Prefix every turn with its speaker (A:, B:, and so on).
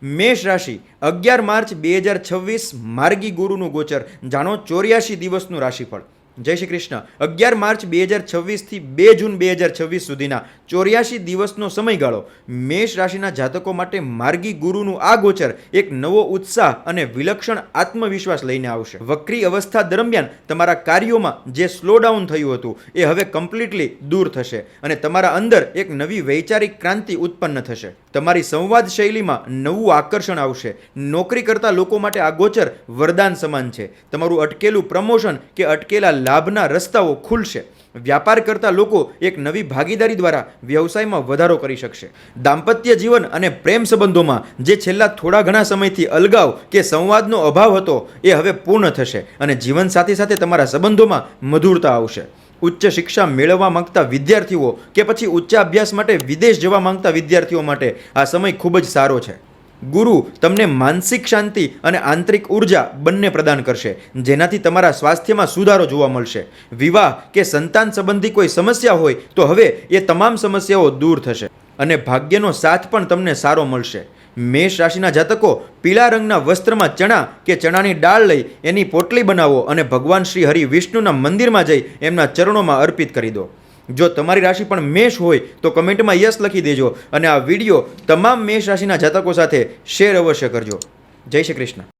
A: મેષ રાશિ 11 માર્ચ 2026 માર્ગી ગુરુનું ગોચર. જાણો 84 દિવસનું રાશિફળ. જય શ્રી કૃષ્ણ. 11 માર્ચ 2026 થી 2 જૂન 2026 સુધીના 84 દિવસનો સમયગાળો મેષ રાશિના જાતકો માટે માર્ગી ગુરુનું આ ગોચર એક નવો ઉત્સાહ અને વિલક્ષણ આત્મવિશ્વાસ લઈને આવશે. વક્રી અવસ્થા દરમિયાન તમારા કાર્યોમાં જે સ્લો ડાઉન થયું હતું એ હવે કમ્પ્લીટલી દૂર થશે અને તમારા અંદર એક નવી વૈચારિક ક્રાંતિ ઉત્પન્ન થશે. તમારી સંવાદ શૈલીમાં નવું આકર્ષણ આવશે. નોકરી કરતા લોકો માટે આ ગોચર વરદાન સમાન છે. તમારું અટકેલું પ્રમોશન કે અટકેલા લાભના રસ્તાઓ ખુલશે. વ્યાપાર કરતા લોકો એક નવી ભાગીદારી દ્વારા વ્યવસાયમાં વધારો કરી શકશે. દાંપત્ય જીવન અને પ્રેમ સંબંધોમાં જે છેલ્લા થોડા ઘણા સમયથી અલગાવ કે સંવાદનો અભાવ હતો એ હવે પૂર્ણ થશે અને જીવન સાથે સાથે તમારા સંબંધોમાં મધુરતા આવશે. ઉચ્ચ શિક્ષા મેળવવા માંગતા વિદ્યાર્થીઓ કે પછી ઉચ્ચ અભ્યાસ માટે વિદેશ જવા માંગતા વિદ્યાર્થીઓ માટે આ સમય ખૂબ જ સારો છે. ગુરુ તમને માનસિક શાંતિ અને આંતરિક ઉર્જા બંને પ્રદાન કરશે, જેનાથી તમારા સ્વાસ્થ્યમાં સુધારો જોવા મળશે. વિવાહ કે સંતાન સંબંધી કોઈ સમસ્યા હોય તો હવે એ તમામ સમસ્યાઓ દૂર થશે અને ભાગ્યનો સાથ પણ તમને સારો મળશે. મેષ રાશિના જાતકો પીળા રંગના વસ્ત્રમાં ચણા કે ચણાની દાળ લઈ એની પોટલી બનાવો અને ભગવાન શ્રી હરિ વિષ્ણુના મંદિરમાં જઈ એમના ચરણોમાં અર્પિત કરી દો. જો તમારી રાશિ પણ મેષ હોય તો કમેન્ટમાં યસ લખી દેજો અને આ વિડીયો તમામ મેષ રાશિના જાતકો સાથે શેર અવશ્ય કરજો. જય શ્રી કૃષ્ણ.